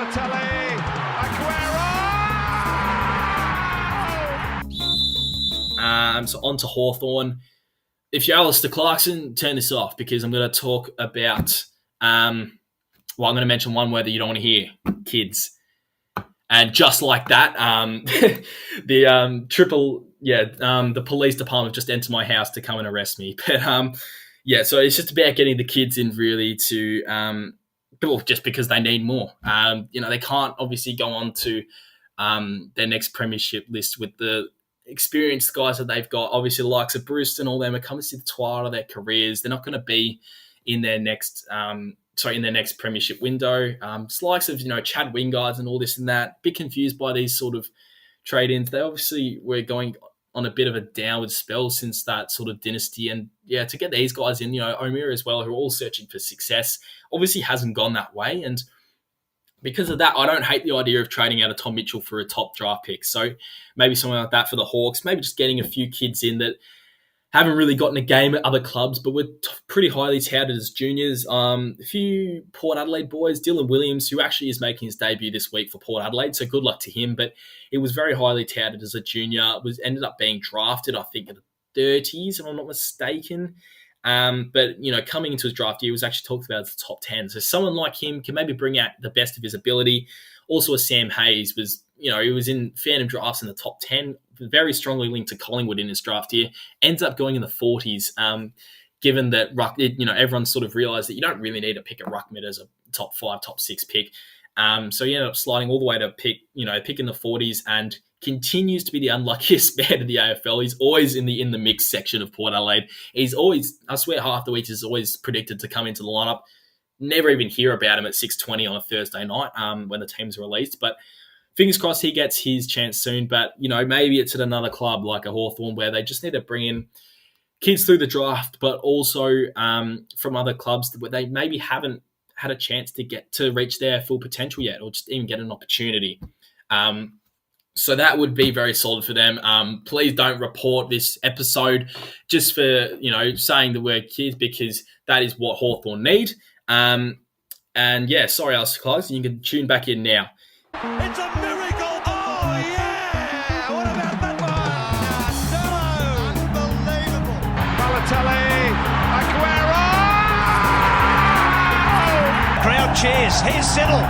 Balotelli, Aguero! So on to Hawthorn. If you're Alistair Clarkson, turn this off because I'm going to talk about, I'm going to mention one word that you don't want to hear, kids. And just like that, the police department just entered my house to come and arrest me. But so it's just about getting the kids in really to, just because they need more. They can't obviously go on to their next premiership list with the experienced guys that they've got. Obviously, the likes of Bruce and all them are coming to the twilight of their careers. They're not going to be in their next premiership window. It's likes of, Chad Wingard and all this and that. A bit confused by these sort of trade-ins. They obviously were going on a bit of a downward spell since that sort of dynasty. And to get these guys in, Omir as well, who are all searching for success, obviously hasn't gone that way. And because of that, I don't hate the idea of trading out a Tom Mitchell for a top draft pick. So maybe something like that for the Hawks. Maybe just getting a few kids in that haven't really gotten a game at other clubs, but we're pretty highly touted as juniors. A few Port Adelaide boys, Dylan Williams, who actually is making his debut this week for Port Adelaide, so good luck to him. But he was very highly touted as a junior, ended up being drafted, I think, in the 30s, if I'm not mistaken. But coming into his draft year, was actually talked about as the top 10. So someone like him can maybe bring out the best of his ability. Also, a Sam Hayes was, he was in Phantom drafts in the top 10, very strongly linked to Collingwood in his draft year, ends up going in the 40s, given that everyone sort of realised that you don't really need to pick a ruckman as a top 5, top 6 pick. So he ended up sliding all the way to pick in the 40s and continues to be the unluckiest man in the AFL. He's always in the mix section of Port Adelaide. He's always, I swear, half the week is always predicted to come into the lineup. Never even hear about him at 6:20 on a Thursday night when the team's released. But fingers crossed he gets his chance soon. But, maybe it's at another club like a Hawthorn where they just need to bring in kids through the draft, but also from other clubs where they maybe haven't had a chance to reach their full potential yet, or just even get an opportunity. So that would be very solid for them. Please don't report this episode just for, saying the word kids, because that is what Hawthorn need. Sorry, Alistair Clarkson, you can tune back in now. It's a miracle! Oh, yeah! What about that one? Unbelievable! Balotelli, Aguero! Crowd cheers. Here's Siddle.